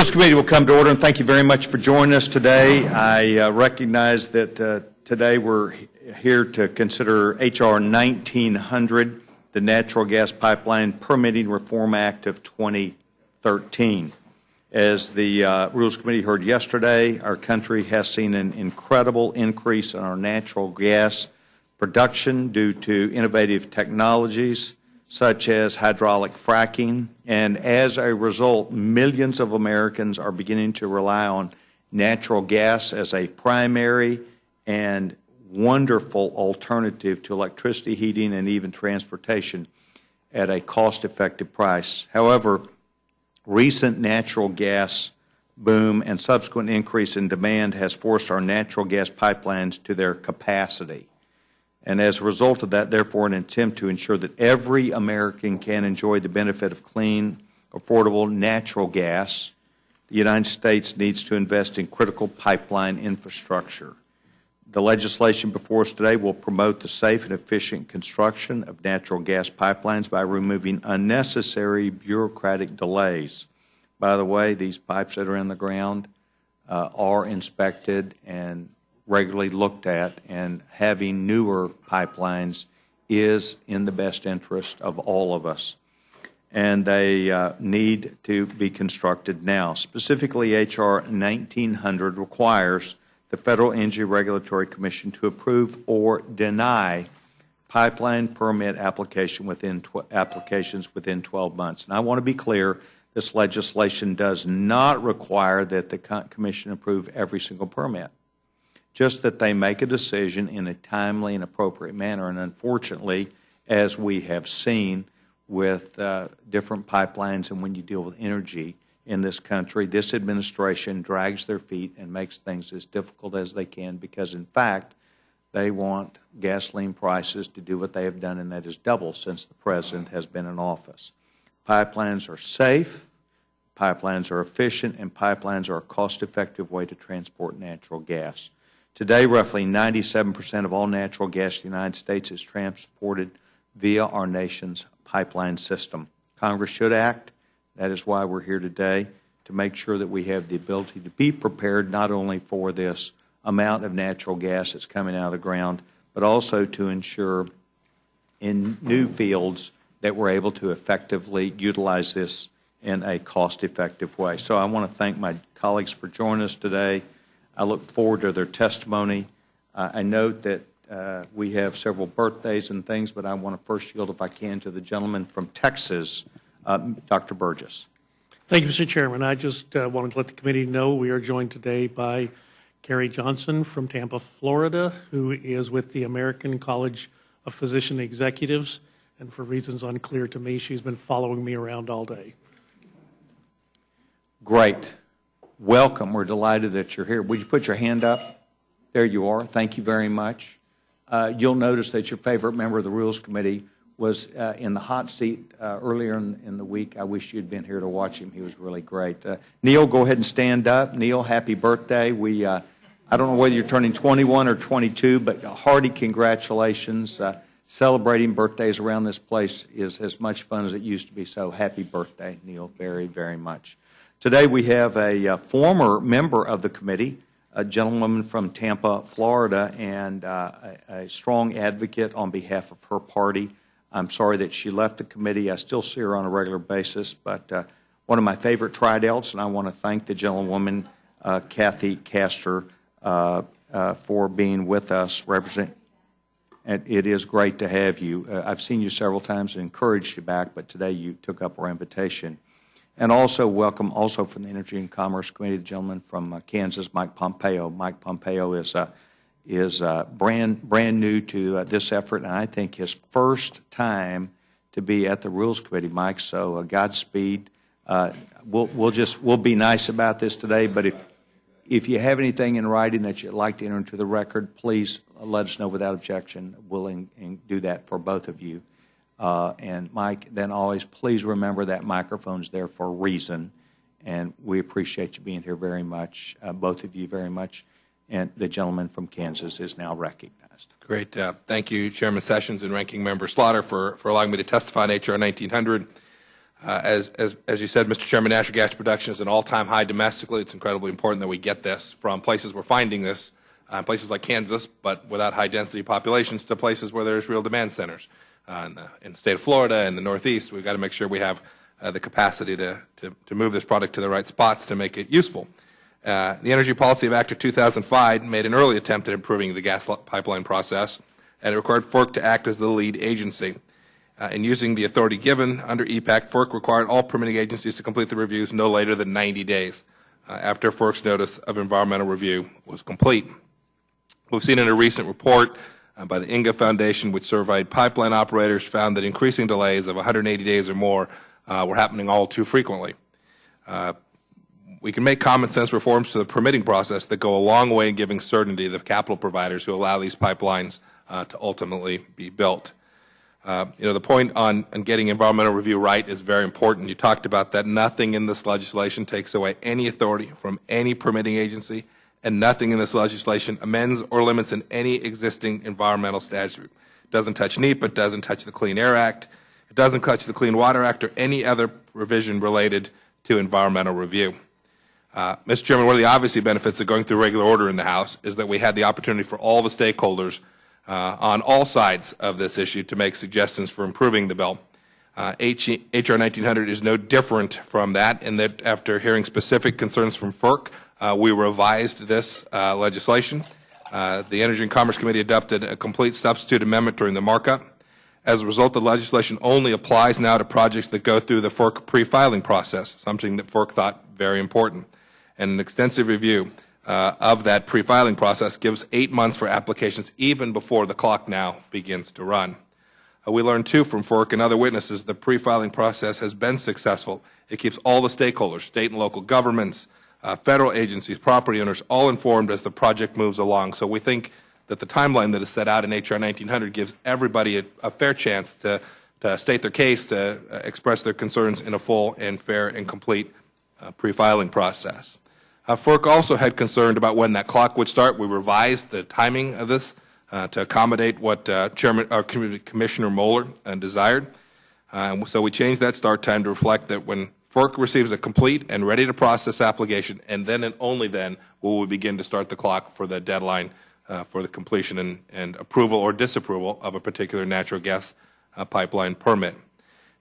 Rules Committee will come to order, and thank you very much for joining us today. I recognize that today we're here to consider H.R. 1900, the Natural Gas Pipeline Permitting Reform Act of 2013. As the Rules Committee heard yesterday, our country has seen an incredible increase in our natural gas production due to innovative technologies such as hydraulic fracking, and as a result, millions of Americans are beginning to rely on natural gas as a primary and wonderful alternative to electricity, heating, and even transportation at a cost-effective price. However, recent natural gas boom and subsequent increase in demand has forced our natural gas pipelines to their capacity. And as a result of that, therefore, an attempt to ensure that every American can enjoy the benefit of clean, affordable natural gas, the United States needs to invest in critical pipeline infrastructure. The legislation before us today will promote the safe and efficient construction of natural gas pipelines by removing unnecessary bureaucratic delays. By the way, these pipes that are in the ground are inspected and regularly looked at, and having newer pipelines is in the best interest of all of us. And they need to be constructed now. Specifically, H.R. 1900 requires the Federal Energy Regulatory Commission to approve or deny pipeline permit applications within 12 months. And I want to be clear, this legislation does not require that the Commission approve every single permit, just that they make a decision in a timely and appropriate manner. And unfortunately, as we have seen with different pipelines and when you deal with energy in this country, this administration drags their feet and makes things as difficult as they can because, in fact, they want gasoline prices to do what they have done, and that is double since the President has been in office. Pipelines are safe, pipelines are efficient, and pipelines are a cost-effective way to transport natural gas. Today, roughly 97% of all natural gas in the United States is transported via our nation's pipeline system. Congress should act. That is why we're here today, to make sure that we have the ability to be prepared not only for this amount of natural gas that's coming out of the ground, but also to ensure in new fields that we're able to effectively utilize this in a cost-effective way. So I want to thank my colleagues for joining us today. I look forward to their testimony. I note that we have several birthdays and things, but I want to first yield, if I can, to the gentleman from Texas, Dr. Burgess. Thank you, Mr. Chairman. I just wanted to let the committee know we are joined today by Carrie Johnson from Tampa, Florida, who is with the American College of Physician Executives, and for reasons unclear to me, she's been following me around all day. Great. Welcome. We're delighted that you're here. Would you put your hand up? There you are. Thank you very much. You'll notice that your favorite member of the Rules Committee was in the hot seat earlier in the week. I wish you'd been here to watch him. He was really great. Neil, go ahead and stand up. Neil, happy birthday. I don't know whether you're turning 21 or 22, but hearty congratulations. Celebrating birthdays around this place is as much fun as it used to be, so happy birthday, Neil, very, very much. Today we have a former member of the committee, a gentlewoman from Tampa, Florida, and a strong advocate on behalf of her party. I'm sorry that she left the committee. I still see her on a regular basis, but one of my favorite tridelts, and I want to thank the gentlewoman, Kathy Castor, for being with us. And it is great to have you. I've seen you several times and encouraged you back, but today you took up our invitation. And also welcome, also from the Energy and Commerce Committee, the gentleman from Kansas, Mike Pompeo. Mike Pompeo is brand new to this effort, and I think his first time to be at the Rules Committee, Mike. So Godspeed. We'll be nice about this today, but if you have anything in writing that you'd like to enter into the record, please let us know without objection. We'll do that for both of you. And Mike, then always please remember that microphone's there for a reason, and we appreciate you being here very much, both of you very much. And the gentleman from Kansas is now recognized. Great. Thank you, Chairman Sessions and Ranking Member Slaughter, for allowing me to testify on H.R. 1900. As you said, Mr. Chairman, natural gas production is an all-time high domestically. It's incredibly important that we get this from places we're finding this, places like Kansas, but without high-density populations, to places where there's real demand centers. In the state of Florida and the Northeast, we've got to make sure we have the capacity to move this product to the right spots to make it useful. The Energy Policy Act of 2005 made an early attempt at improving the gas pipeline process, and it required FERC to act as the lead agency. In using the authority given under EPAC, FERC required all permitting agencies to complete the reviews no later than 90 days after FERC's notice of environmental review was complete. We've seen in a recent report by the INGA Foundation, which surveyed pipeline operators, found that increasing delays of 180 days or more were happening all too frequently. We can make common sense reforms to the permitting process that go a long way in giving certainty to the capital providers who allow these pipelines to ultimately be built. The point on getting environmental review right is very important. You talked about that. Nothing in this legislation takes away any authority from any permitting agency, and nothing in this legislation amends or limits in any existing environmental statute. It doesn't touch NEPA, it doesn't touch the Clean Air Act, it doesn't touch the Clean Water Act or any other provision related to environmental review. Mr. Chairman, one of the obvious benefits of going through regular order in the House is that we had the opportunity for all the stakeholders on all sides of this issue to make suggestions for improving the bill. H.R. 1900 is no different from that, in that after hearing specific concerns from FERC, we revised this legislation. The Energy and Commerce Committee adopted a complete substitute amendment during the markup. As a result, the legislation only applies now to projects that go through the FERC pre-filing process, something that FERC thought very important. And an extensive review of that pre-filing process gives 8 months for applications even before the clock now begins to run. We learned, too, from FERC and other witnesses the pre-filing process has been successful. It keeps all the stakeholders, state and local governments, federal agencies, property owners, all informed as the project moves along. So we think that the timeline that is set out in H.R. 1900 gives everybody a fair chance to state their case, to express their concerns in a full and fair and complete pre-filing process. FERC also had concern about when that clock would start. We revised the timing of this to accommodate what Commissioner Moeller desired. So we changed that start time to reflect that when FERC receives a complete and ready to process application, and then and only then will we begin to start the clock for the deadline for the completion and approval or disapproval of a particular natural gas pipeline permit.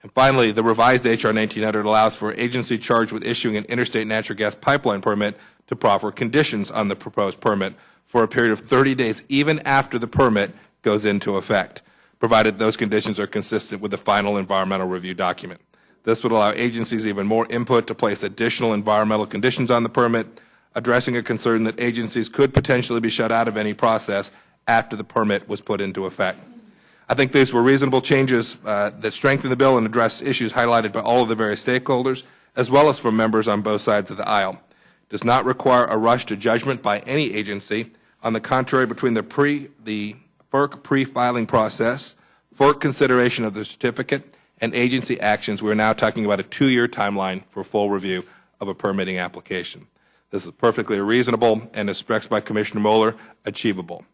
And finally, the revised H.R. 1900 allows for an agency charged with issuing an interstate natural gas pipeline permit to proffer conditions on the proposed permit for a period of 30 days, even after the permit goes into effect, provided those conditions are consistent with the final environmental review document. This would allow agencies even more input to place additional environmental conditions on the permit, addressing a concern that agencies could potentially be shut out of any process after the permit was put into effect. I think these were reasonable changes that strengthen the bill and address issues highlighted by all of the various stakeholders, as well as from members on both sides of the aisle. It does not require a rush to judgment by any agency. On the contrary, between the FERC pre-filing process, FERC consideration of the certificate, and agency actions, we are now talking about a 2-year timeline for full review of a permitting application. This is perfectly reasonable and, as expressed by Commissioner Moeller, achievable.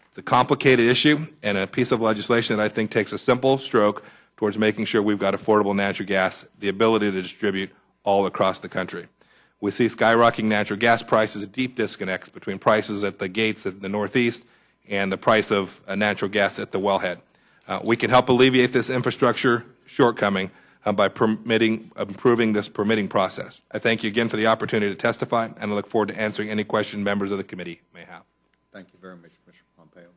It's a complicated issue and a piece of legislation that I think takes a simple stroke towards making sure we've got affordable natural gas, the ability to distribute all across the country. We see skyrocketing natural gas prices, deep disconnects between prices at the gates in the Northeast and the price of natural gas at the wellhead. We can help alleviate this infrastructure shortcoming by improving this permitting process. I thank you again for the opportunity to testify, and I look forward to answering any questions members of the committee may have. Thank you very much, Mr. Pompeo.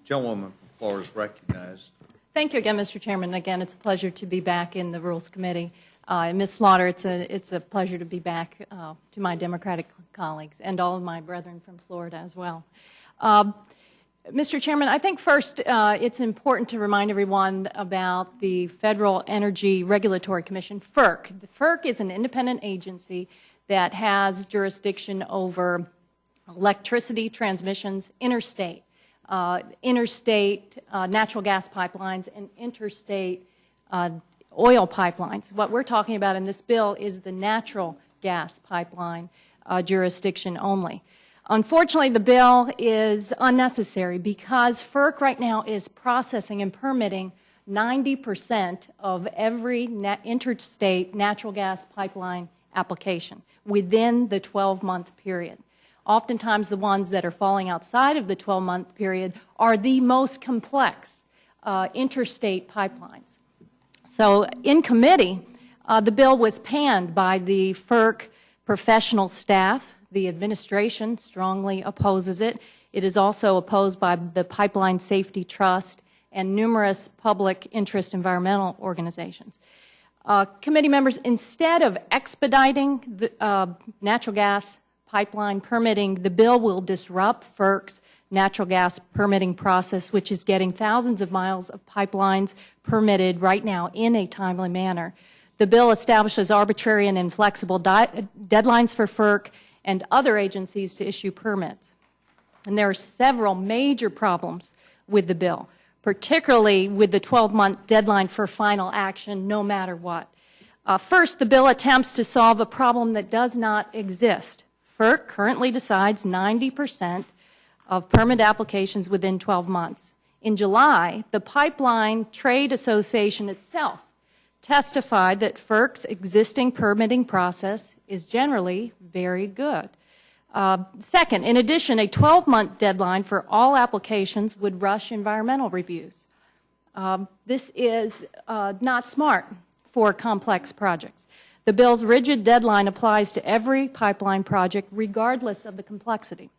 Gentlewoman from Florida is recognized. Thank you again, Mr. Chairman. Again, it's a pleasure to be back in the Rules Committee. Ms. Slaughter, it's a pleasure to be back to my Democratic colleagues and all of my brethren from Florida as well. Mr. Chairman, I think first it's important to remind everyone about the Federal Energy Regulatory Commission, FERC. The FERC is an independent agency that has jurisdiction over electricity transmissions interstate, natural gas pipelines, and interstate oil pipelines. What we're talking about in this bill is the natural gas pipeline jurisdiction only. Unfortunately, the bill is unnecessary because FERC right now is processing and permitting 90% of every interstate natural gas pipeline application within the 12-month period. Oftentimes the ones that are falling outside of the 12-month period are the most complex interstate pipelines. So in committee, the bill was panned by the FERC professional staff. The administration strongly opposes it. It is also opposed by the Pipeline Safety Trust and numerous public interest environmental organizations. Committee members, instead of expediting the natural gas pipeline permitting, the bill will disrupt FERC's natural gas permitting process, which is getting thousands of miles of pipelines permitted right now in a timely manner. The bill establishes arbitrary and inflexible deadlines for FERC and other agencies to issue permits. And there are several major problems with the bill, particularly with the 12-month deadline for final action, no matter what. First, the bill attempts to solve a problem that does not exist. FERC currently decides 90% of permit applications within 12 months. In July, the Pipeline Trade Association itself testified that FERC's existing permitting process is generally very good. Second, in addition, a 12-month deadline for all applications would rush environmental reviews. This is not smart for complex projects. The bill's rigid deadline applies to every pipeline project regardless of the complexity.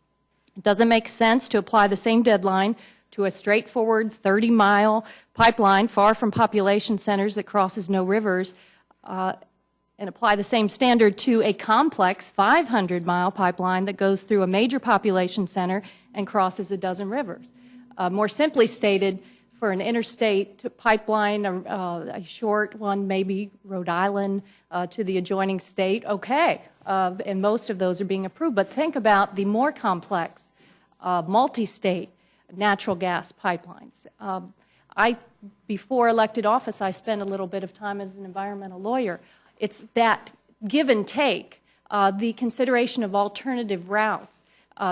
It doesn't make sense to apply the same deadline to a straightforward 30-mile pipeline far from population centers that crosses no rivers and apply the same standard to a complex 500-mile pipeline that goes through a major population center and crosses a dozen rivers. More simply stated, for an interstate pipeline, a short one, maybe Rhode Island to the adjoining state, okay, and most of those are being approved. But think about the more complex multi-state natural gas pipelines. Before elected office, I spent a little bit of time as an environmental lawyer. It's that give and take, the consideration of alternative routes,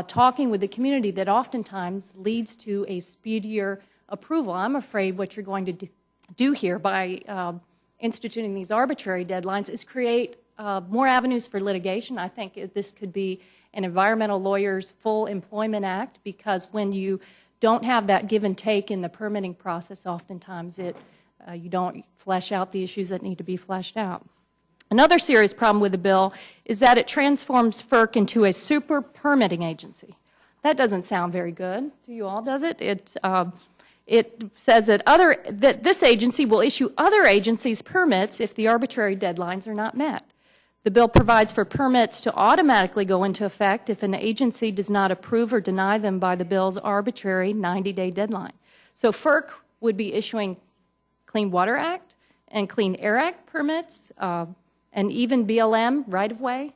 talking with the community that oftentimes leads to a speedier approval. I'm afraid what you're going to do here by instituting these arbitrary deadlines is create more avenues for litigation. I think this could be an environmental lawyer's full employment act, because when you don't have that give and take in the permitting process, oftentimes you don't flesh out the issues that need to be fleshed out. Another serious problem with the bill is that it transforms FERC into a super permitting agency. That doesn't sound very good to you all, does it? It says that this agency will issue other agencies' permits if the arbitrary deadlines are not met. The bill provides for permits to automatically go into effect if an agency does not approve or deny them by the bill's arbitrary 90-day deadline. So FERC would be issuing Clean Water Act and Clean Air Act permits, and even BLM right-of-way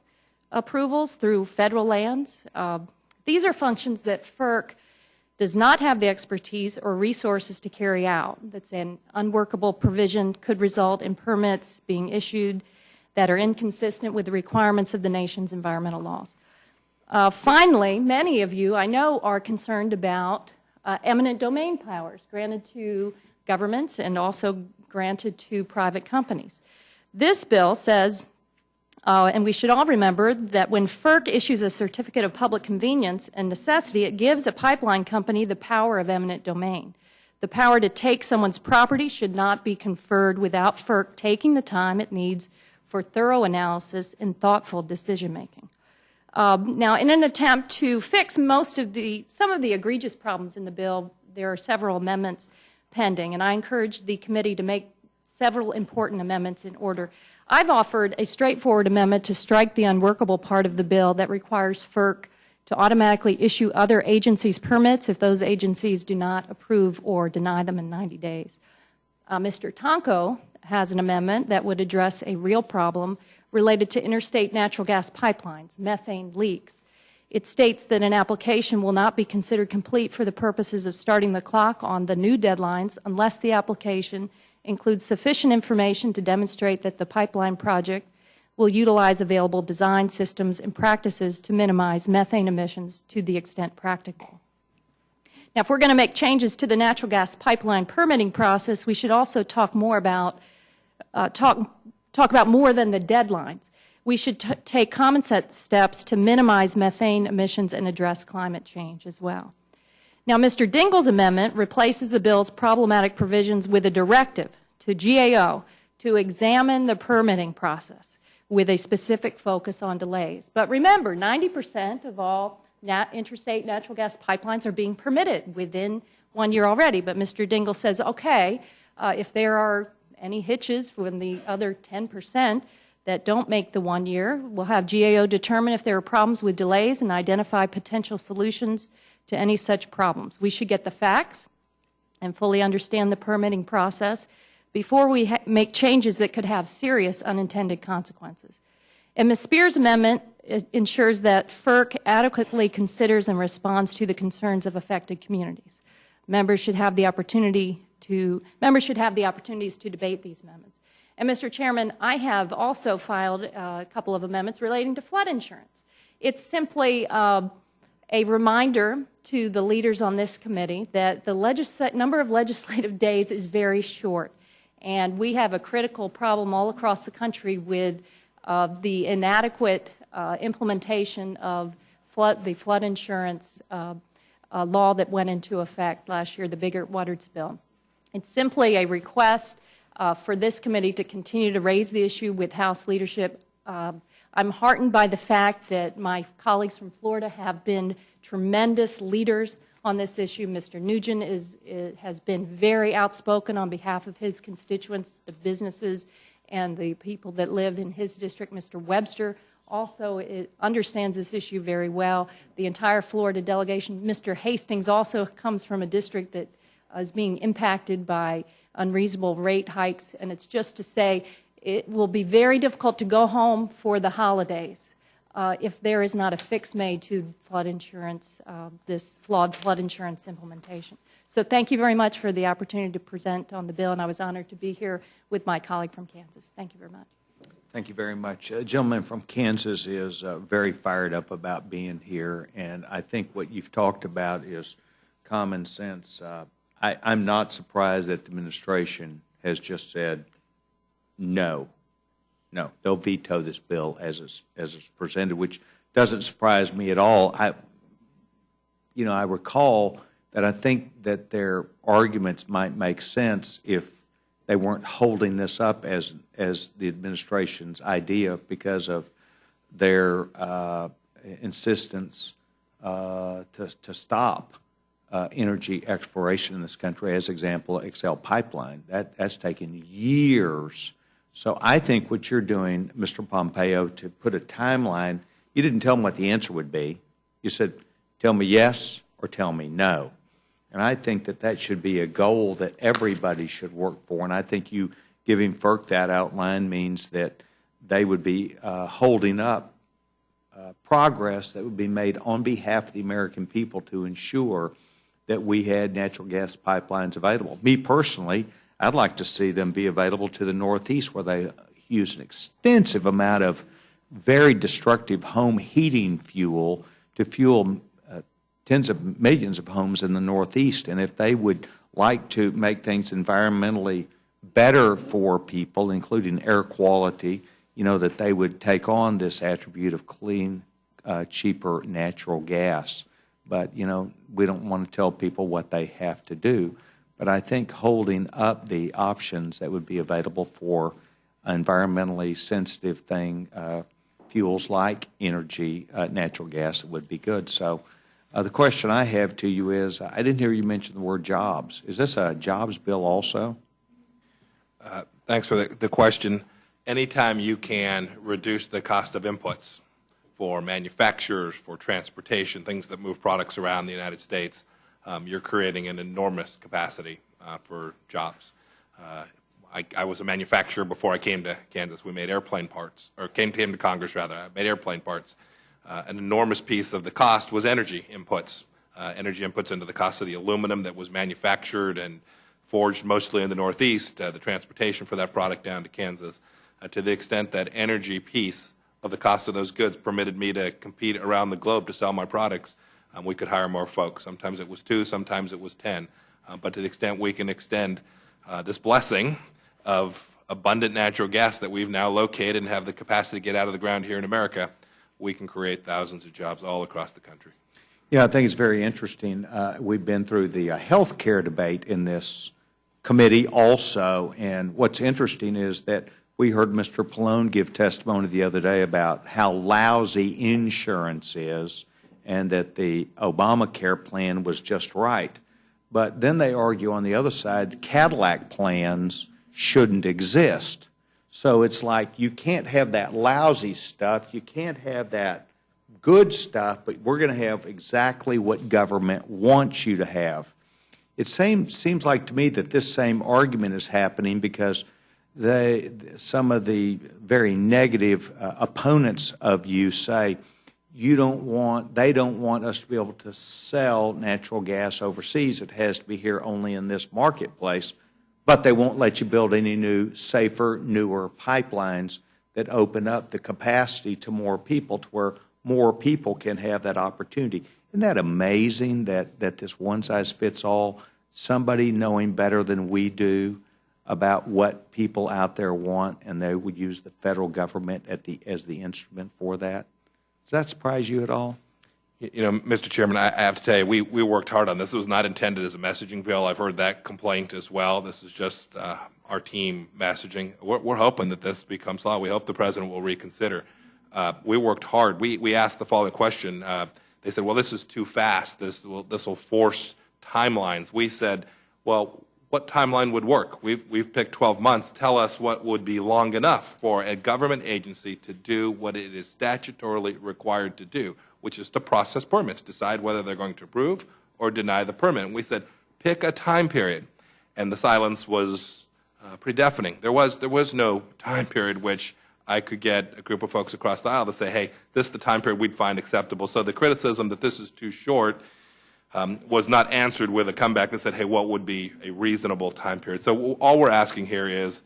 approvals through federal lands. These are functions that FERC does not have the expertise or resources to carry out. That's an unworkable provision, could result in permits being issued that are inconsistent with the requirements of the nation's environmental laws. Finally, many of you, I know, are concerned about eminent domain powers granted to governments and also granted to private companies. This bill says, and we should all remember, that when FERC issues a certificate of public convenience and necessity, it gives a pipeline company the power of eminent domain. The power to take someone's property should not be conferred without FERC taking the time it needs for thorough analysis and thoughtful decision-making. Now, in an attempt to fix some of the egregious problems in the bill, there are several amendments pending, and I encourage the committee to make several important amendments in order. I've offered a straightforward amendment to strike the unworkable part of the bill that requires FERC to automatically issue other agencies' permits if those agencies do not approve or deny them in 90 days. Mr. Tonko has an amendment that would address a real problem related to interstate natural gas pipelines, methane leaks. It states that an application will not be considered complete for the purposes of starting the clock on the new deadlines unless the application includes sufficient information to demonstrate that the pipeline project will utilize available design systems and practices to minimize methane emissions to the extent practical. Now, if we're going to make changes to the natural gas pipeline permitting process, we should also talk more about talk about more than the deadlines. We should take common sense steps to minimize methane emissions and address climate change as well. Now, Mr. Dingell's amendment replaces the bill's problematic provisions with a directive to GAO to examine the permitting process with a specific focus on delays. But remember, 90% of all interstate natural gas pipelines are being permitted within 1 year already. But Mr. Dingell says, okay, if there are any hitches from the other 10% that don't make the 1 year, we'll have GAO determine if there are problems with delays and identify potential solutions to any such problems. We should get the facts and fully understand the permitting process before we make changes that could have serious unintended consequences. And Ms. Spears' amendment ensures that FERC adequately considers and responds to the concerns of affected communities. Members should have the opportunities to debate these amendments. And Mr. Chairman, I have also filed a couple of amendments relating to flood insurance. It's simply a reminder to the leaders on this committee that the number of legislative days is very short. And we have a critical problem all across the country with the inadequate implementation of the flood insurance law that went into effect last year, the Biggert-Waters bill. It's simply a request for this committee to continue to raise the issue with House leadership. I'm heartened by the fact that my colleagues from Florida have been tremendous leaders on this issue. Mr. Nugent has been very outspoken on behalf of his constituents, the businesses, and the people that live in his district. Mr. Webster also understands this issue very well. The entire Florida delegation. Mr. Hastings also comes from a district that is being impacted by unreasonable rate hikes, and it's just to say it will be very difficult to go home for the holidays if there is not a fix made to flood insurance, this flawed flood insurance implementation. So thank you very much for the opportunity to present on the bill, and I was honored to be here with my colleague from Kansas. Thank you very much. Thank you very much. A gentleman from Kansas is very fired up about being here, and I think what you've talked about is common sense. I'm not surprised that the administration has just said no. No, they'll veto this bill as it's presented, which doesn't surprise me at all. I recall that I think that their arguments might make sense if they weren't holding this up as the administration's idea because of their insistence to stop energy exploration in this country. As example, XL Pipeline. That's taken years. So I think what you're doing, Mr. Pompeo, to put a timeline, you didn't tell them what the answer would be. You said, tell me yes or tell me no. And I think that should be a goal that everybody should work for. And I think you giving FERC that outline means that they would be holding up progress that would be made on behalf of the American people to ensure that we had natural gas pipelines available. Me personally, I'd like to see them be available to the Northeast, where they use an extensive amount of very destructive home heating fuel to fuel tens of millions of homes in the Northeast. And if they would like to make things environmentally better for people, including air quality, that they would take on this attribute of clean, cheaper natural gas. But, we don't want to tell people what they have to do. But I think holding up the options that would be available for environmentally sensitive fuels like energy, natural gas, would be good. So the question I have to you is, I didn't hear you mention the word jobs. Is this a jobs bill also? Thanks for the question. Anytime you can reduce the cost of inputs for manufacturers, for transportation, things that move products around the United States, you're creating an enormous capacity for jobs. I was a manufacturer before I came to Kansas. We made airplane parts, or came to Congress rather. I made airplane parts. An enormous piece of the cost was energy inputs into the cost of the aluminum that was manufactured and forged mostly in the Northeast, the transportation for that product down to Kansas, to the extent that energy piece of the cost of those goods permitted me to compete around the globe to sell my products. we could hire more folks. Sometimes it was 2, sometimes it was 10. But to the extent we can extend this blessing of abundant natural gas that we've now located and have the capacity to get out of the ground here in America, we can create thousands of jobs all across the country. Yeah, I think it's very interesting. We've been through the health care debate in this committee also, and what's interesting is that we heard Mr. Pallone give testimony the other day about how lousy insurance is and that the Obamacare plan was just right. But then they argue on the other side, Cadillac plans shouldn't exist. So it's like you can't have that lousy stuff, you can't have that good stuff, but we're going to have exactly what government wants you to have. It seems like to me that this same argument is happening because some of the very negative opponents of you say they don't want us to be able to sell natural gas overseas. It has to be here only in this marketplace, but they won't let you build any new, safer, newer pipelines that open up the capacity to more people, to where more people can have that opportunity. Isn't that amazing that this one-size-fits-all, somebody knowing better than we do about what people out there want, and they would use the federal government as the instrument for that? Does that surprise you at all? You know, Mr. Chairman, I have to tell you, we worked hard on this. It was not intended as a messaging bill. I've heard that complaint as well. This is just our team messaging. We're hoping that this becomes law. We hope the President will reconsider. We worked hard. We asked the following question. They said, well, this is too fast. This will force timelines. We said, well, what timeline would work? We've picked 12 months. Tell us what would be long enough for a government agency to do what it is statutorily required to do, which is to process permits, decide whether they're going to approve or deny the permit. And we said, pick a time period. And the silence was pretty deafening. There was no time period which I could get a group of folks across the aisle to say, hey, this is the time period we'd find acceptable. So the criticism that this is too short was not answered with a comeback that said, hey, what would be a reasonable time period? So all we're asking here is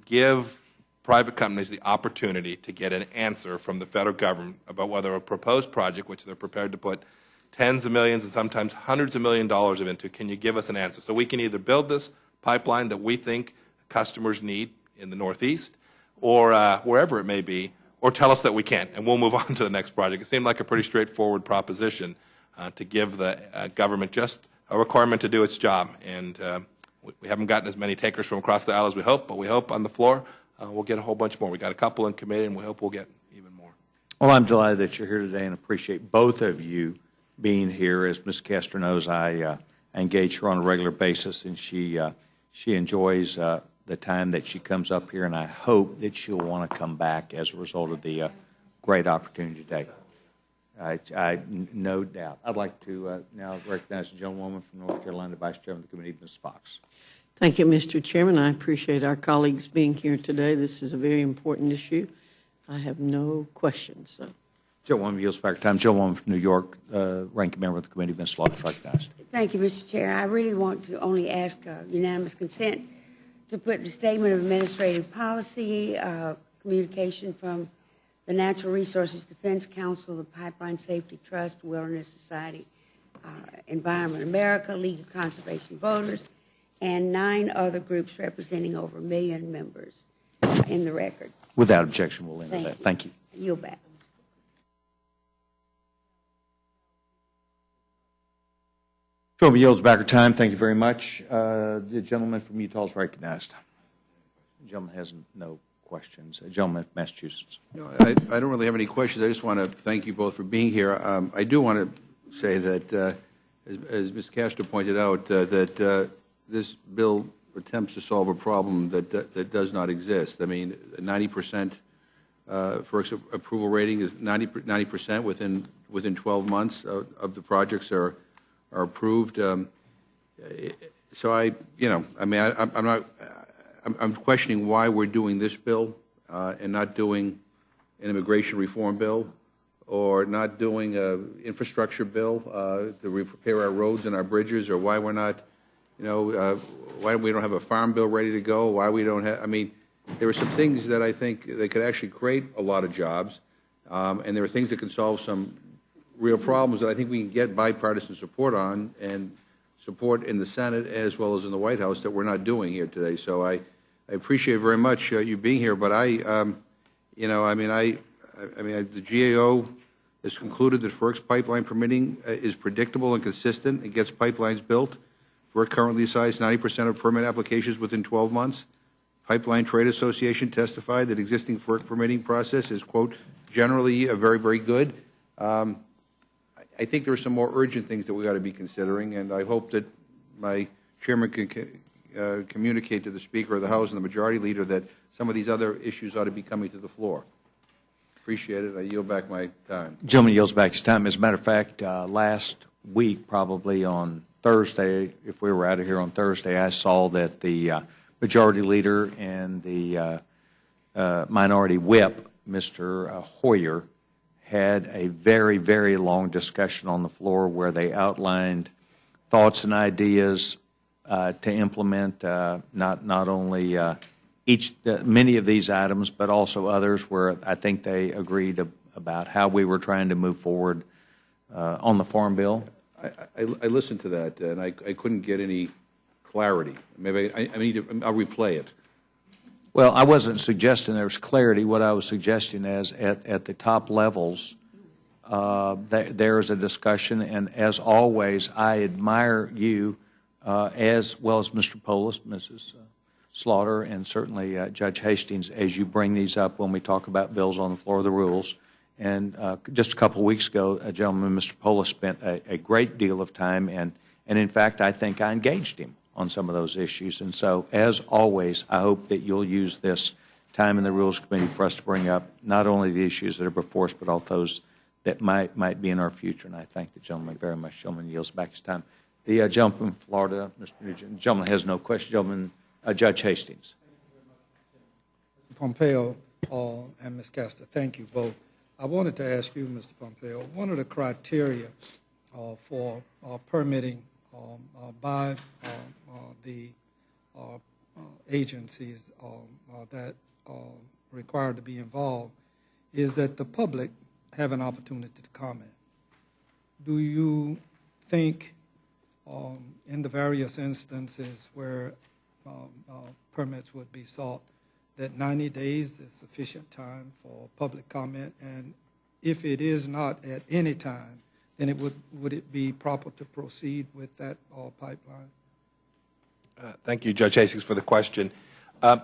give private companies the opportunity to get an answer from the federal government about whether a proposed project, which they're prepared to put tens of millions and sometimes hundreds of millions of dollars into, can you give us an answer? So we can either build this pipeline that we think customers need in the Northeast or wherever it may be, or tell us that we can't, and we'll move on to the next project. It seemed like a pretty straightforward proposition to give the government just a requirement to do its job. And we haven't gotten as many takers from across the aisle as we hope, but we hope on the floor we'll get a whole bunch more. We got a couple in committee, and we hope we'll get even more. Well, I'm delighted that you're here today and appreciate both of you being here. As Ms. Castor knows, I engage her on a regular basis, and she enjoys the time that she comes up here, and I hope that she'll want to come back as a result of the great opportunity today. No doubt. I'd like to now recognize the gentlewoman from North Carolina, Vice Chairman of the committee, Ms. Fox. Thank you, Mr. Chairman. I appreciate our colleagues being here today. This is a very important issue. I have no questions. So. Gentlewoman yields back time. Gentlewoman from New York, ranking member of the committee, Ms. Slaughter, is recognized. Thank you, Mr. Chair. I really want to only ask unanimous consent to put the Statement of Administrative Policy, communication from the Natural Resources Defense Council, the Pipeline Safety Trust, Wilderness Society, Environment America, League of Conservation Voters, and 9 other groups representing over 1 million members in the record. Without objection, we'll enter that. Thank you. Yield back. Gentleman yields back her time. Thank you very much. The gentleman from Utah is recognized. The gentleman has no questions. A gentleman from Massachusetts. No, I don't really have any questions. I just want to thank you both for being here. I do want to say that, as Ms. Castro pointed out, that this bill attempts to solve a problem that does not exist. I mean, 90% first approval rating is 90% within 12 months of the projects are approved. So I'm questioning why we're doing this bill and not doing an immigration reform bill or not doing an infrastructure bill to repair our roads and our bridges, or why we're not, why we don't have a farm bill ready to go, why we don't have, I mean, there are some things that I think that could actually create a lot of jobs, and there are things that can solve some real problems that I think we can get bipartisan support on, and support in the Senate as well as in the White House, that we're not doing here today. So I appreciate very much you being here, but the GAO has concluded that FERC's pipeline permitting is predictable and consistent. It gets pipelines built. FERC currently decides 90% of permit applications within 12 months. Pipeline Trade Association testified that existing FERC permitting process is, quote, generally very, very good. I think there are some more urgent things that we ought to be considering, and I hope that my chairman can communicate to the Speaker of the House and the Majority Leader that some of these other issues ought to be coming to the floor. Appreciate it. I yield back my time. Gentleman yields back his time. As a matter of fact, last week, probably on Thursday, if we were out of here on Thursday, I saw that the Majority Leader and the Minority Whip, Mr. Hoyer, had a very, very long discussion on the floor where they outlined thoughts and ideas to implement not only many of these items, but also others where I think they agreed about how we were trying to move forward on the Farm Bill. I listened to that, and I couldn't get any clarity. Maybe I'll replay it. Well, I wasn't suggesting there was clarity. What I was suggesting is at the top levels, there is a discussion, and as always, I admire you as well as Mr. Polis, Mrs. Slaughter, and certainly Judge Hastings, as you bring these up when we talk about bills on the floor of the rules. And just a couple of weeks ago, a gentleman, Mr. Polis, spent a great deal of time, and in fact, I think I engaged him on some of those issues. And so, as always, I hope that you'll use this time in the Rules Committee for us to bring up not only the issues that are before us, but also those that might be in our future. And I thank the gentleman very much. Gentleman yields back his time. The gentleman from Florida, Mr. Nugent. The gentleman has no question. Gentleman, Judge Hastings. Pompeo and Ms. Castor, thank you both. I wanted to ask you, Mr. Pompeo, one of the criteria for permitting by the agencies that are required to be involved is that the public have an opportunity to comment. Do you think in the various instances where permits would be sought that 90 days is sufficient time for public comment? And if it is not at any time, then would it be proper to proceed with that pipeline? Thank you, Judge Hastings, for the question. I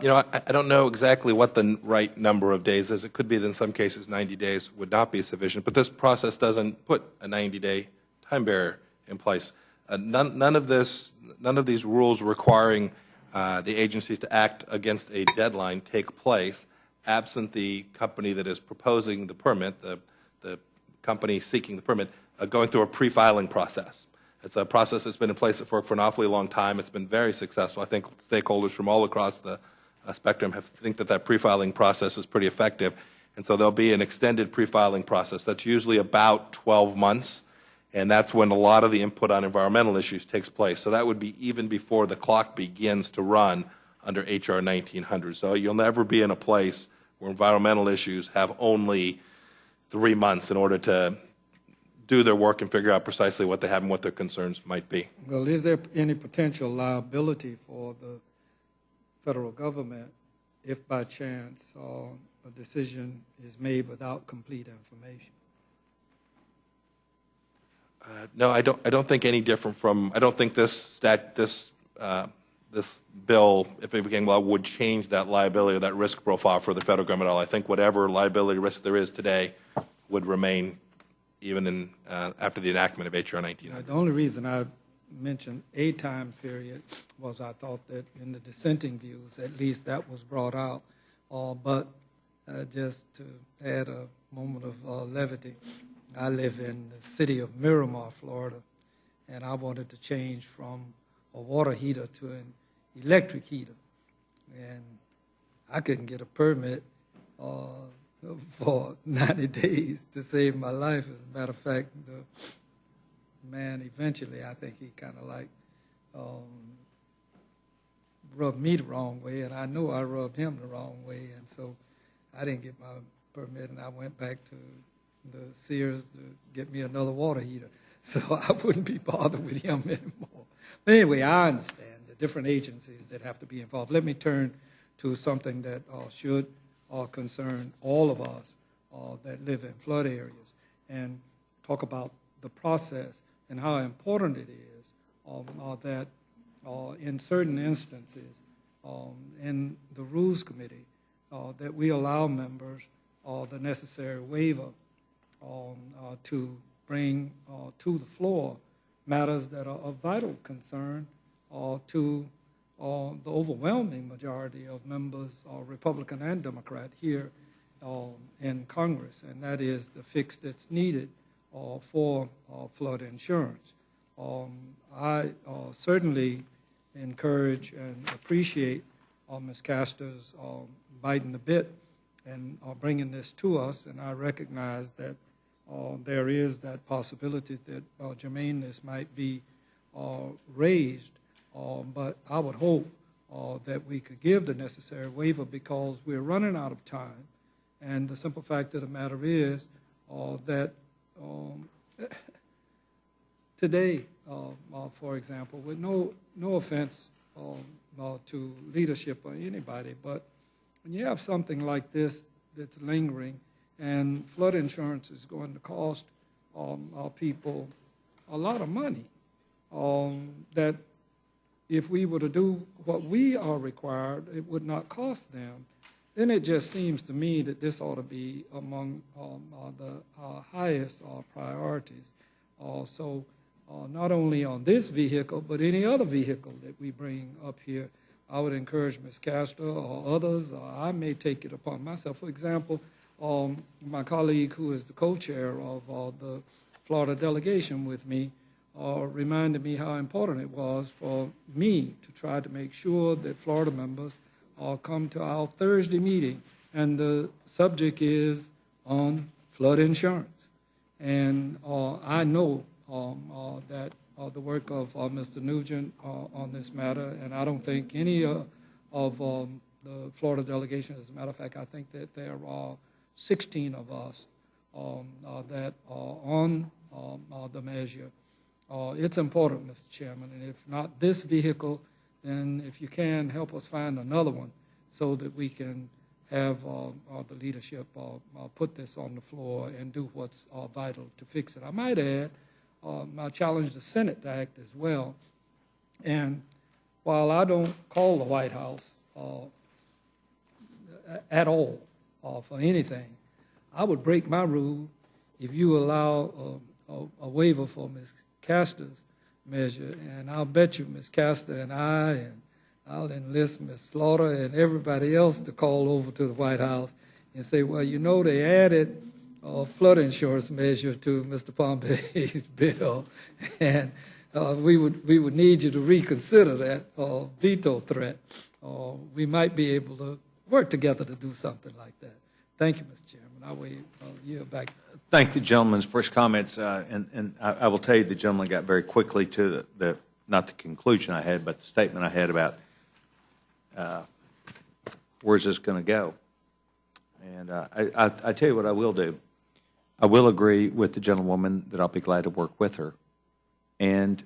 don't know exactly what the right number of days is. It could be that in some cases 90 days would not be sufficient, but this process doesn't put a 90-day time barrier in place. None of these rules requiring the agencies to act against a deadline take place absent the company that is proposing the permit, the company seeking the permit, going through a pre-filing process. It's a process that's been in place at FERC for an awfully long time. It's been very successful. I think stakeholders from all across the spectrum think that pre-filing process is pretty effective. And so there'll be an extended pre-filing process. That's usually about 12 months, and that's when a lot of the input on environmental issues takes place. So that would be even before the clock begins to run under H.R. 1900. So you'll never be in a place where environmental issues have only 3 months in order to do their work and figure out precisely what they have and what their concerns might be. Well, is there any potential liability for the federal government if by chance a decision is made without complete information? No, I don't think any different from. I don't think this bill, if it became law, would change that liability or that risk profile for the federal government at all. I think whatever liability risk there is today would remain even after the enactment of H.R. 1900. The only reason I mentioned a time period was I thought that in the dissenting views, at least that was brought out. But just to add a moment of levity, I live in the city of Miramar, Florida, and I wanted to change from a water heater to an electric heater. And I couldn't get a permit for 90 days to save my life. As a matter of fact, the man eventually, I think he kind of like rubbed me the wrong way, and I know I rubbed him the wrong way, and so I didn't get my permit, and I went back to the Sears to get me another water heater, so I wouldn't be bothered with him anymore. But anyway, I understand the different agencies that have to be involved. Let me turn to something that should concern all of us that live in flood areas and talk about the process and how important it is that in certain instances in the Rules Committee that we allow members the necessary waiver to bring to the floor matters that are of vital concern to the overwhelming majority of members, Republican and Democrat, here in Congress, and that is the fix that's needed for flood insurance. I certainly encourage and appreciate Ms. Castor's biting the bit and bringing this to us, and I recognize that there is that possibility that germaneness might be raised, but I would hope that we could give the necessary waiver because we're running out of time, and the simple fact of the matter is that today, for example, with no offense to leadership or anybody, but when you have something like this that's lingering, and flood insurance is going to cost people a lot of money, that if we were to do what we are required, it would not cost them, then it just seems to me that this ought to be among the highest priorities. So not only on this vehicle, but any other vehicle that we bring up here, I would encourage Ms. Castor or others, or I may take it upon myself. For example, my colleague who is the co-chair of the Florida delegation with me reminded me how important it was for me to try to make sure that Florida members come to our Thursday meeting, and the subject is on flood insurance. And I know that the work of Mr. Nugent on this matter, and I don't think any of the Florida delegation, as a matter of fact, I think that there are 16 of us that are on the measure. It's important, Mr. Chairman, and if not this vehicle, then if you can, help us find another one so that we can have the leadership put this on the floor and do what's vital to fix it. I might add, I challenge the Senate to act as well. And while I don't call the White House at all for anything, I would break my rule if you allow a waiver for Ms. Castor's measure, and I'll bet you Ms. Castor and I'll enlist Ms. Slaughter and everybody else to call over to the White House and say, well, you know, they added flood insurance measure to Mr. Pompey's bill, and we would need you to reconsider that veto threat. We might be able to work together to do something like that. Thank you, Mr. Chairman. I will yield back. Thank the gentleman's first comments, and I will tell you the gentleman got very quickly to the not the conclusion I had, but the statement I had about where's this going to go. And I tell you what I will do. I will agree with the gentlewoman that I'll be glad to work with her and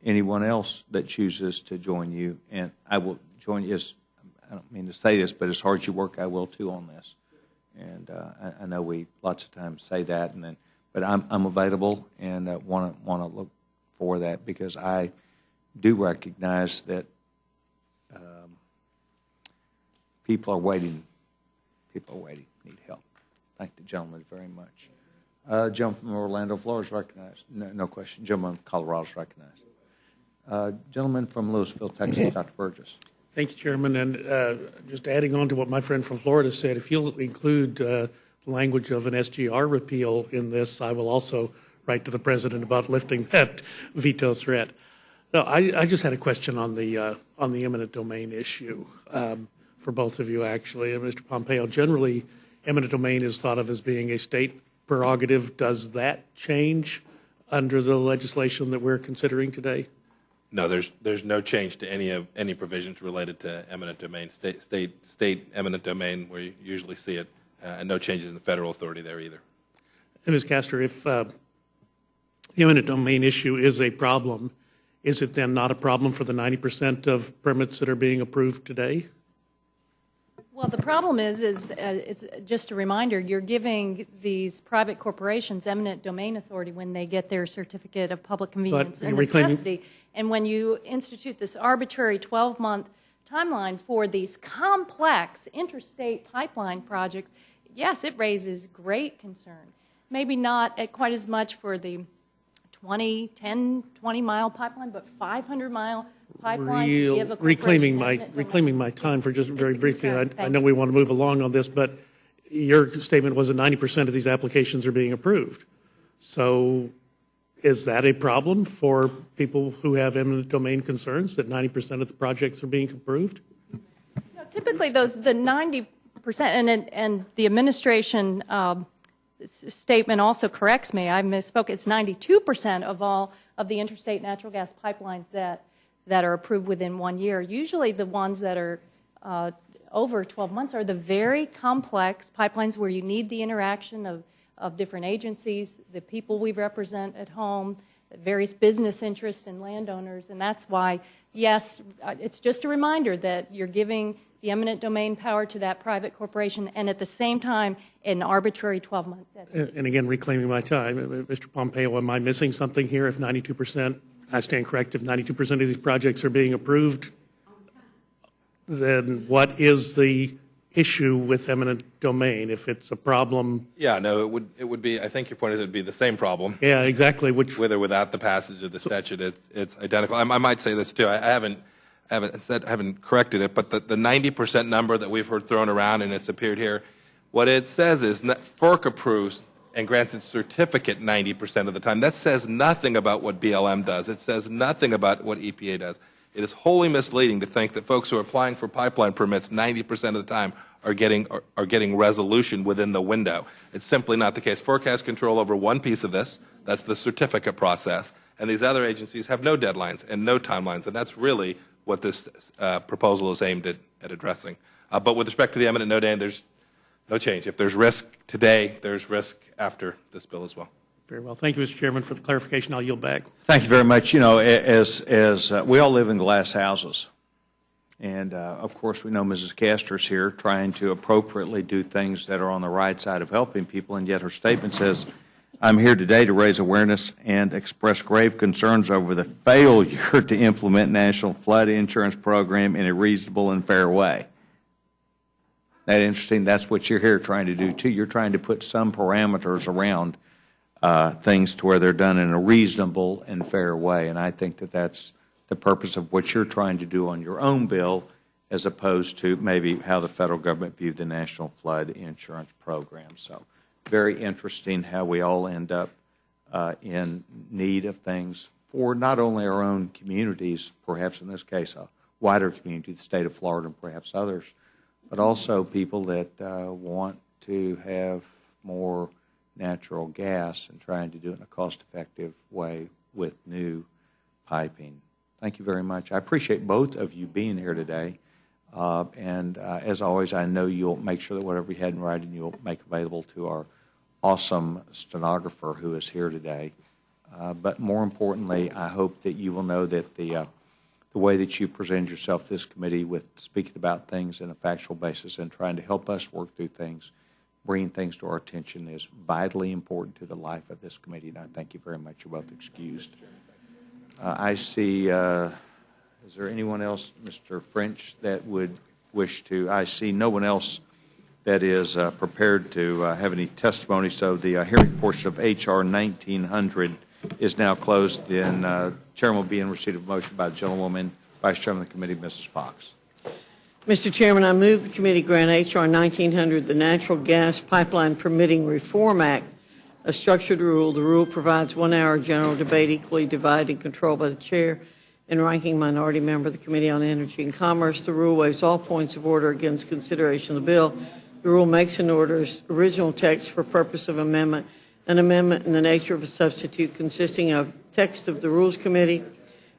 anyone else that chooses to join you. And I will join you. I don't mean to say this, but as hard as you work, I will too on this. And I know we lots of times say that, but I'm available and want to look for that because I do recognize that people are waiting. People are waiting, need help. Thank the gentleman very much. Gentleman from Orlando, Florida is recognized. No question. Gentleman from Colorado is recognized. Gentleman from Louisville, Texas, Dr. Burgess. Thank you, Chairman. And just adding on to what my friend from Florida said, if you'll include the language of an SGR repeal in this, I will also write to the President about lifting that veto threat. No, I just had a question on the eminent domain issue for both of you, actually. And Mr. Pompeo, generally, eminent domain is thought of as being a state prerogative. Does that change under the legislation that we're considering today? No, there's no change to any provisions related to eminent domain, state eminent domain where you usually see it, and no changes in the federal authority there either. And Ms. Castor, if the eminent domain issue is a problem, is it then not a problem for the 90% of permits that are being approved today? Well, the problem is it's just a reminder, you're giving these private corporations eminent domain authority when they get their certificate of public convenience and necessity. And when you institute this arbitrary 12-month timeline for these complex interstate pipeline projects, yes, it raises great concern. Maybe not at quite as much for the 20-mile pipeline, but 500-mile pipeline to give a reclaiming my time for just very briefly. I know we want to move along on this, but your statement was that 90% of these applications are being approved. So is that a problem for people who have eminent domain concerns, that 90% of the projects are being approved? No, typically, the 90%, and the administration statement also corrects me. I misspoke. It's 92% of all of the interstate natural gas pipelines that are approved within 1 year. Usually the ones that are over 12 months are the very complex pipelines where you need the interaction of different agencies, the people we represent at home, various business interests and landowners, and that's why, yes, it's just a reminder that you're giving the eminent domain power to that private corporation, and at the same time, an arbitrary 12-month deadline. And again, reclaiming my time, Mr. Pompeo, am I missing something here? If 92%, I stand correct, if 92% of these projects are being approved, then what is the issue with eminent domain? If it's a problem? Yeah, no, it would be, I think your point is it would be the same problem. Yeah, exactly. With or without the passage of the statute, it's identical. I might say this too. I haven't corrected it, but the 90% number that we've heard thrown around and it's appeared here, what it says is FERC approves and grants its certificate 90% of the time. That says nothing about what BLM does. It says nothing about what EPA does. It is wholly misleading to think that folks who are applying for pipeline permits 90% of the time are getting resolution within the window. It's simply not the case. FERC has control over one piece of this. That's the certificate process. And these other agencies have no deadlines and no timelines. And that's really what this proposal is aimed at addressing. But with respect to the eminent domain, there's no change. If there's risk today, there's risk after this bill as well. Very well. Thank you, Mr. Chairman, for the clarification. I'll yield back. Thank you very much. You know, as we all live in glass houses, and of course we know Mrs. Castor's here trying to appropriately do things that are on the right side of helping people, and yet her statement says, I'm here today to raise awareness and express grave concerns over the failure to implement National Flood Insurance Program in a reasonable and fair way. That interesting? That's what you're here trying to do, too. You're trying to put some parameters around things to where they're done in a reasonable and fair way, and I think that that's the purpose of what you're trying to do on your own bill, as opposed to maybe how the federal government viewed the National Flood Insurance Program. So very interesting how we all end up in need of things for not only our own communities, perhaps in this case a wider community, the state of Florida and perhaps others, but also people that want to have more natural gas and trying to do it in a cost-effective way with new piping. Thank you very much. I appreciate both of you being here today. And as always, I know you'll make sure that whatever you had in writing you'll make available to our awesome stenographer who is here today. But more importantly, I hope that you will know that the way that you present yourself to this committee with speaking about things in a factual basis and trying to help us work through things, bringing things to our attention is vitally important to the life of this committee, and I thank you very much. You're both excused. I see, is there anyone else, Mr. French, that would wish to? I see no one else that is prepared to have any testimony, so the hearing portion of H.R. 1900 is now closed. Then Chairman will be in receipt of a motion by the gentlewoman, Vice Chairman of the committee, Mrs. Fox. Mr. Chairman, I move the committee grant H.R. 1900, the Natural Gas Pipeline Permitting Reform Act, a structured rule. The rule provides 1 hour general debate equally divided and controlled by the chair and ranking minority member of the Committee on Energy and Commerce. The rule waives all points of order against consideration of the bill. The rule makes an order's original text for purpose of amendment, an amendment in the nature of a substitute consisting of text of the Rules Committee,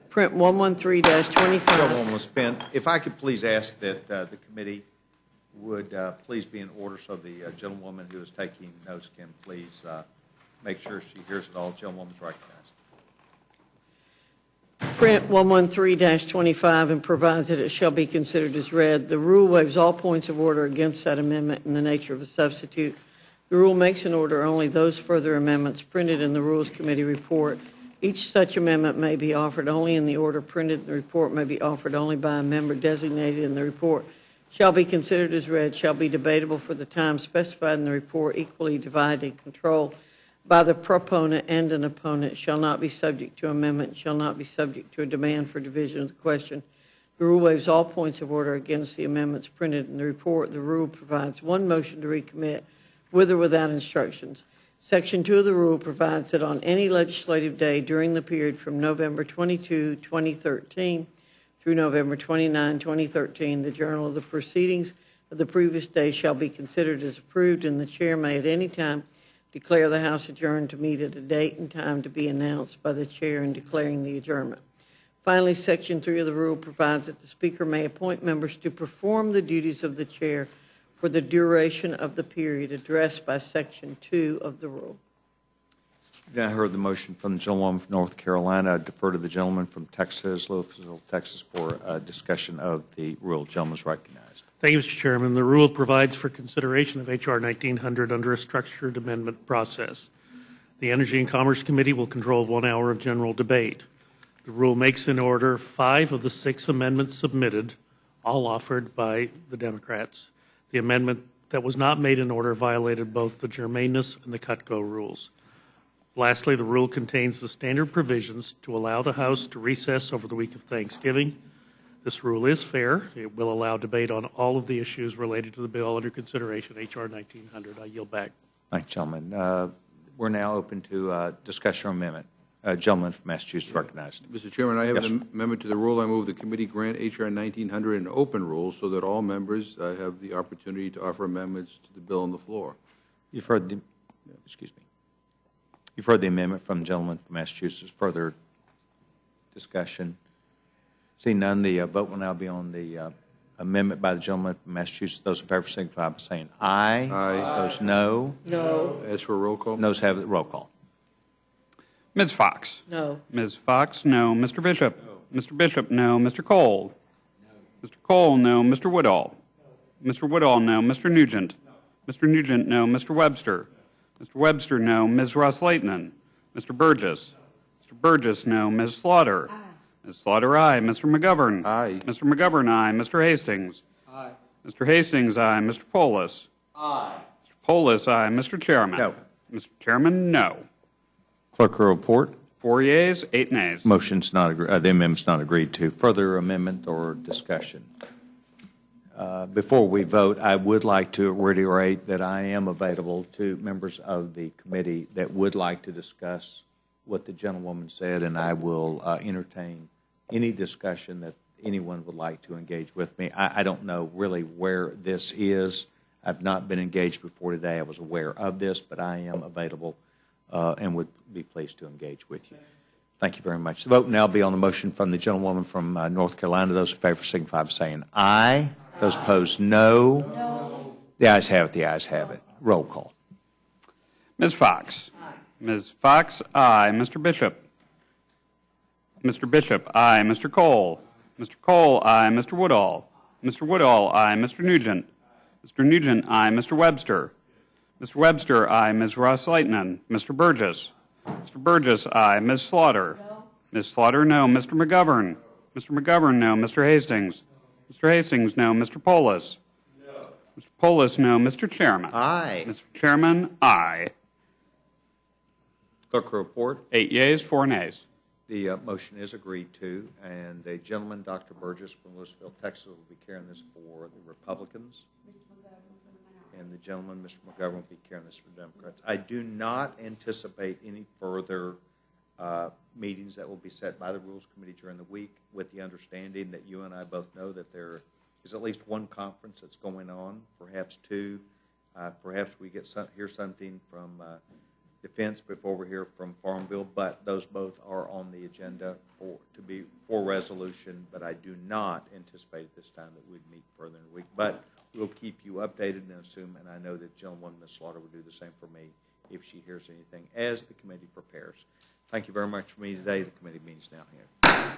print 113-25. If I could please ask that the committee would please be in order so the gentlewoman who is taking notes can please make sure she hears it all. Gentlewoman's recognized. Print 113-25 and provides that it shall be considered as read. The rule waives all points of order against that amendment in the nature of a substitute. The rule makes in order only those further amendments printed in the Rules Committee report. Each such amendment may be offered only in the order printed in the report, may be offered only by a member designated in the report, shall be considered as read, shall be debatable for the time specified in the report, equally divided, controlled by the proponent and an opponent, shall not be subject to amendment, shall not be subject to a demand for division of the question. The rule waives all points of order against the amendments printed in the report. The rule provides one motion to recommit with or without instructions. Section 2 of the rule provides that on any legislative day during the period from November 22, 2013 through November 29, 2013, the journal of the proceedings of the previous day shall be considered as approved, and the chair may at any time declare the House adjourned to meet at a date and time to be announced by the chair in declaring the adjournment. Finally, Section 3 of the rule provides that the Speaker may appoint members to perform the duties of the chair for the duration of the period addressed by Section 2 of the rule. I heard the motion from the gentlewoman from North Carolina. I defer to the gentleman from Texas, Louisville, Texas, for a discussion of the rule. Gentleman is recognized. Thank you, Mr. Chairman. The rule provides for consideration of H.R. 1900 under a structured amendment process. The Energy and Commerce Committee will control 1 hour of general debate. The rule makes in order 5 of the 6 amendments submitted, all offered by the Democrats. The amendment that was not made in order violated both the germaneness and the cut-go rules. Lastly, the rule contains the standard provisions to allow the House to recess over the week of Thanksgiving. This rule is fair. It will allow debate on all of the issues related to the bill under consideration, H.R. 1900. I yield back. Thank you, gentlemen. We're now open to discussion or amendment. Gentleman from Massachusetts recognized. Mr. Chairman, I have Yes, an amendment to the rule. I move the committee grant H.R. 1900 an open rule so that all members have the opportunity to offer amendments to the bill on the floor. You've heard the, excuse me. You've heard the amendment from the gentleman from Massachusetts. Further discussion? Seeing none, the vote will now be on the amendment by the gentleman from Massachusetts. Those in favor signify by saying aye. Aye. Those no. No. As for roll call? Noes have it. Roll call. Ms. Fox? No. Ms. Fox, no. Mr. Bishop? No. Mr. Bishop, no. Mr. Cole? No. Mr. Cole, no. Mr. Woodall? No. Mr. Woodall, no. Mr. Nugent? No. Mr. Nugent, no. Mr. Webster? No. Mr. Webster, no. Ms. Ross-Lehtinen? Mr. Burgess? No. Mr. Burgess, no. Ms. Slaughter? Aye. Ms. Slaughter, aye. Mr. McGovern? Aye. Mr. McGovern, aye. Mr. Hastings? Aye. Mr. Hastings, aye. Mr. Polis? Aye. Mr. Polis, aye. Mr. Chairman? No. Mr. Chairman, no. Clerk will report. 4 yeas, 8 nays. Motion's not the amendment's not agreed to. Further amendment or discussion? Before we vote, I would like to reiterate that I am available to members of the committee that would like to discuss what the gentlewoman said, and I will entertain any discussion that anyone would like to engage with me. I don't know really where this is. I've not been engaged before today. I was aware of this, but I am available and would be pleased to engage with you. Thank you very much. The vote will now be on the motion from the gentlewoman from North Carolina. Those in favor signify by saying aye. Those opposed, no. No. The ayes have it. The ayes have it. Roll call. Ms. Fox? Aye. Ms. Fox, aye. Mr. Bishop? Mr. Bishop, aye. Mr. Cole? Mr. Cole, aye. Mr. Woodall? Mr. Woodall, aye. Mr. Nugent? Mr. Nugent, aye. Mr. Webster? Mr. Webster, aye. Ms. Ross-Lehtinen? Mr. Burgess? Mr. Burgess, aye. Ms. Slaughter? No. Ms. Slaughter, no. Mr. McGovern? Mr. McGovern, no. Mr. Hastings? Mr. Hastings, no. Mr. Polis? No. Mr. Polis, no. Mr. Chairman? Aye. Mr. Chairman, aye. Clerk will report. 8 yeas, 4 nays. The motion is agreed to, and the gentleman, Dr. Burgess from Louisville, Texas, will be carrying this for the Republicans. And the gentleman, Mr. McGovern, will be carrying this for Democrats. I do not anticipate any further meetings that will be set by the Rules Committee during the week, with the understanding that you and I both know that there is at least one conference that's going on, perhaps 2. Perhaps we hear something from Defense before we hear from Farm Bill, but those both are on the agenda for resolution. But I do not anticipate at this time that we'd meet further in the week. But we'll keep you updated and assume, and I know that Gentlewoman Ms. Slaughter will do the same for me if she hears anything as the committee prepares. Thank you very much for me today. The committee meeting is now here.